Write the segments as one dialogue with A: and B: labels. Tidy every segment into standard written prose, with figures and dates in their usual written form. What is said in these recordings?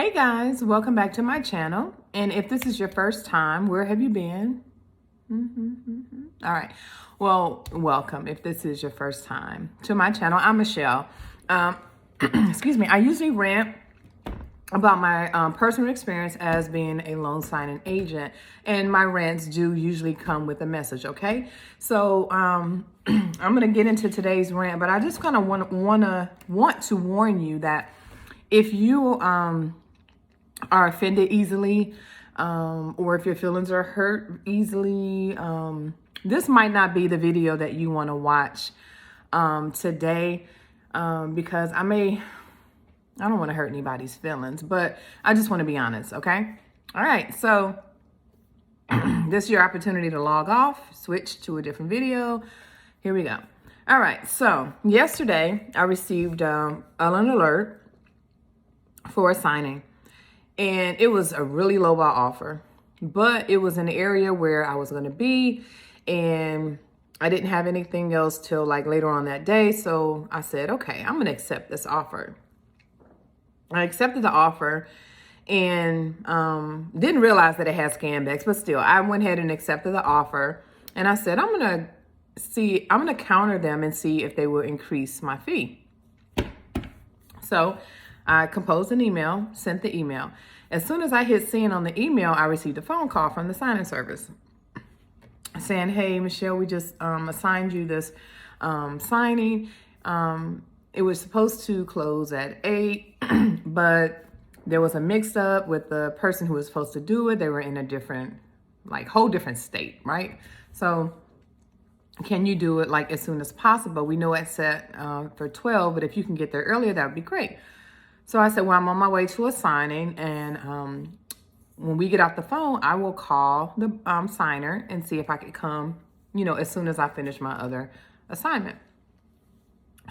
A: Hey guys, welcome back to my channel. And if this is your first time, where have you been? All right. Well, welcome if this is your first time to my channel. I'm Michelle. Excuse me. I usually rant about my personal experience as being a loan signing agent, and my rants do usually come with a message. Okay, so I'm gonna get into today's rant, but I just kind of want to warn you that if you are offended easily, or if your feelings are hurt easily, this might not be the video that you want to watch today, because I don't want to hurt anybody's feelings, but I just want to be honest, okay? All right, so this is your opportunity to log off, switch to a different video. Here we go. All right, so yesterday I received an alert for a signing, and it was a really low ball offer, but it was an area where I was going to be, and I didn't have anything else till like later on that day. So I said, okay, I'm going to accept this offer. I accepted the offer and didn't realize that it had scambacks, but still, I went ahead and accepted the offer. And I said, I'm going to counter them and see if they will increase my fee. So I composed an email, sent the email. As soon as I hit send on the email, I received a phone call from the signing service saying, hey, Michelle, we just assigned you this signing. It was supposed to close at 8, but there was a mix up with the person who was supposed to do it. They were in a different, whole different state, right? So can you do it as soon as possible? We know it's set for 12, but if you can get there earlier, that would be great. So I said, well, I'm on my way to a signing, and when we get off the phone, I will call the signer and see if I could come, as soon as I finish my other assignment.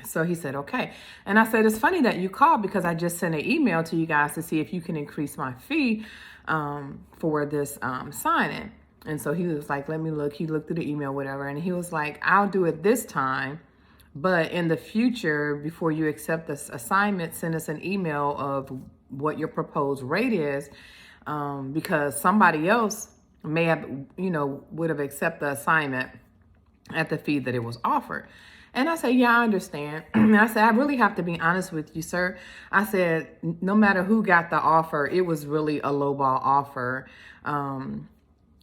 A: So he said, okay. And I said, it's funny that you called because I just sent an email to you guys to see if you can increase my fee for this signing. And so he was like, let me look. He looked through the email, whatever. And he was like, I'll do it this time. But in the future, before you accept this assignment, send us an email of what your proposed rate is, because somebody else may have, would have accepted the assignment at the fee that it was offered. And I said, yeah, I understand. And I said, I really have to be honest with you, sir. I said, no matter who got the offer, it was really a lowball offer. And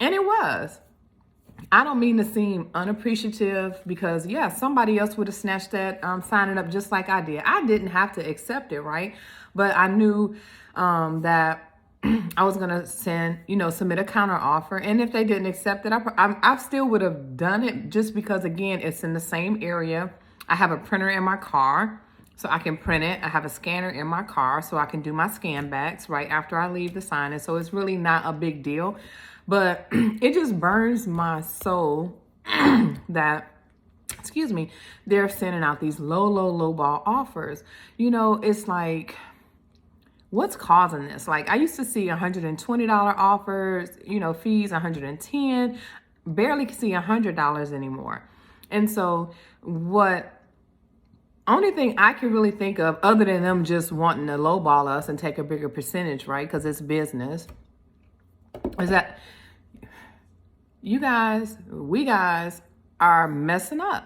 A: it was. I don't mean to seem unappreciative because, yeah, somebody else would have snatched that signing up just like I did. I didn't have to accept it, right? But I knew that I was going to submit a counter offer. And if they didn't accept it, I still would have done it just because, again, it's in the same area. I have a printer in my car, so I can print it. I have a scanner in my car, so I can do my scan backs right after I leave the signing. So it's really not a big deal. But it just burns my soul that, they're sending out these low ball offers. It's like, what's causing this? I used to see $120 offers, fees, $110, barely see $100 anymore. And so only thing I can really think of, other than them just wanting to lowball us and take a bigger percentage, right? Because it's business, is that we guys are messing up.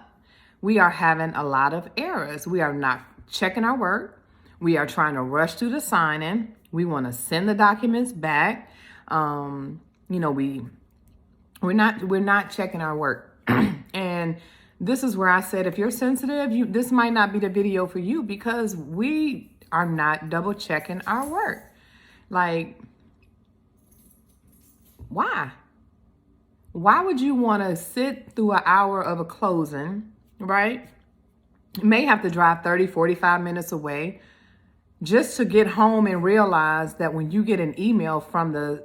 A: We are having a lot of errors. We are not checking our work. We are trying to rush through the signing. We want to send the documents back. We're not checking our work. And this is where I said, if you're sensitive, this might not be the video for you because we are not double checking our work. Why? Why would you want to sit through an hour of a closing, right? You may have to drive 30, 45 minutes away just to get home and realize that when you get an email from the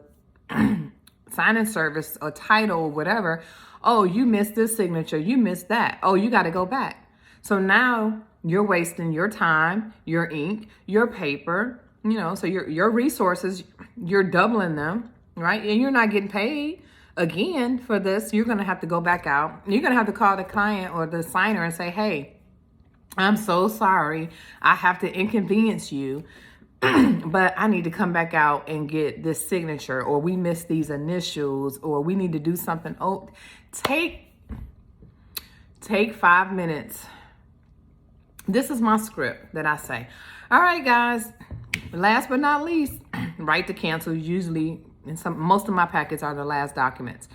A: signing service or title or whatever, oh, you missed this signature, you missed that. Oh, you got to go back. So now you're wasting your time, your ink, your paper, so your resources, you're doubling them, right? And you're not getting paid. Again, for this, you're going to have to go back out. You're going to have to call the client or the signer and say, hey, I'm so sorry. I have to inconvenience you but I need to come back out and get this signature, or we missed these initials, or we need to do something. Oh, take 5 minutes. This is my script that I say. All right, guys, last but not least, right to cancel. Usually, most of my packets are the last documents.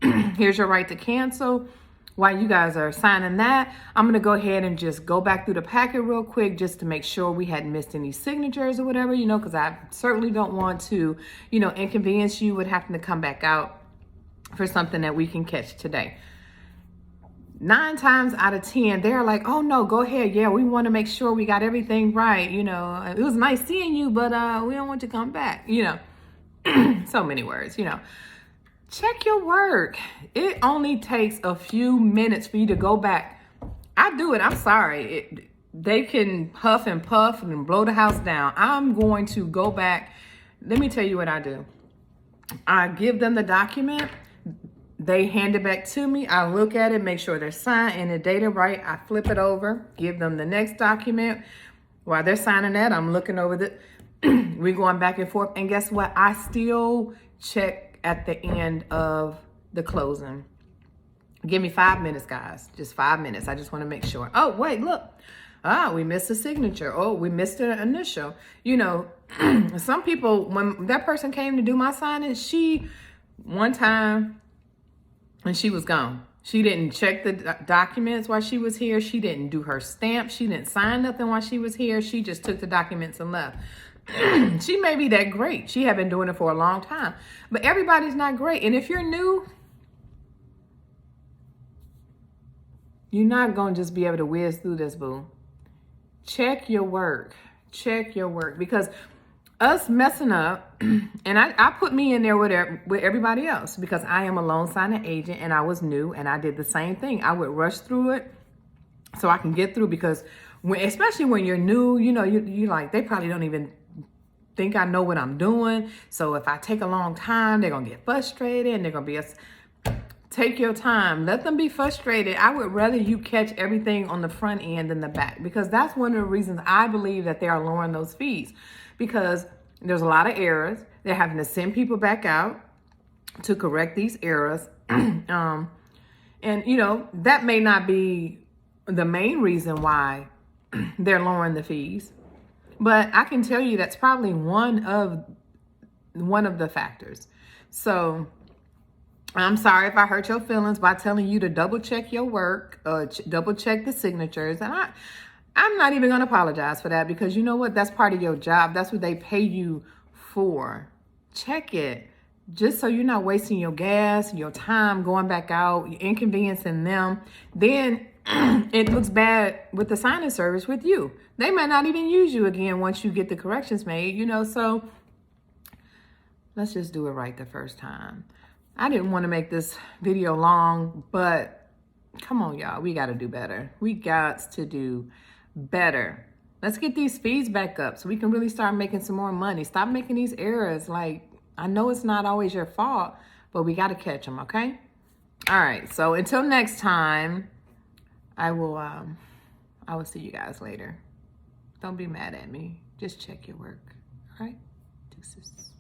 A: Here's your right to cancel. While you guys are signing that, I'm going to go ahead and just go back through the packet real quick just to make sure we hadn't missed any signatures or whatever, because I certainly don't want to, inconvenience you with having to come back out for something that we can catch today. 9 times out of 10, they're like, oh no, go ahead. Yeah, we want to make sure we got everything right. It was nice seeing you, but we don't want you to come back, so many words, Check your work. It only takes a few minutes for you to go back. I do it. I'm sorry. They can huff and puff and blow the house down. I'm going to go back. Let me tell you what I do. I give them the document. They hand it back to me. I look at it, make sure they're signed and the data right. I flip it over, give them the next document. While they're signing that, I'm looking over we're going back and forth. And guess what? I still check at the end of the closing. Give me 5 minutes, guys. Just 5 minutes. I just want to make sure. Oh, wait, look. We missed a signature. Oh, we missed an initial. Some people, when that person came to do my signing, one time, and she was gone. She didn't check the documents while she was here. She didn't do her stamp. She didn't sign nothing while she was here. She just took the documents and left. She may be that great. She had been doing it for a long time. But everybody's not great. And if you're new, you're not going to just be able to whiz through this, boo. Check your work. Check your work. Because us messing up, and I put me in there with everybody else because I am a loan signing agent and I was new and I did the same thing. I would rush through it so I can get through because especially when you're new, you like, they probably don't even think I know what I'm doing. So if I take a long time, they're going to get frustrated and they're going to be take your time. Let them be frustrated. I would rather you catch everything on the front end than the back because that's one of the reasons I believe that they are lowering those fees because there's a lot of errors. They're having to send people back out to correct these errors. And, that may not be the main reason why they're lowering the fees. But I can tell you that's probably one of the factors. So I'm sorry if I hurt your feelings by telling you to double check your work, double check the signatures. And I'm not even going to apologize for that because you know what? That's part of your job. That's what they pay you for. Check it. Just so you're not wasting your gas, your time going back out, you're inconveniencing them. Then it looks bad with the signing service with you. They might not even use you again once you get the corrections made, so let's just do it right the first time. I didn't want to make this video long, but come on, y'all. We got to do better. We got to do better. Let's get these fees back up so we can really start making some more money. Stop making these errors. Like, I know it's not always your fault, but we got to catch them, okay? All right. So until next time, I will see you guys later. Don't be mad at me. Just check your work. All right? Deuces.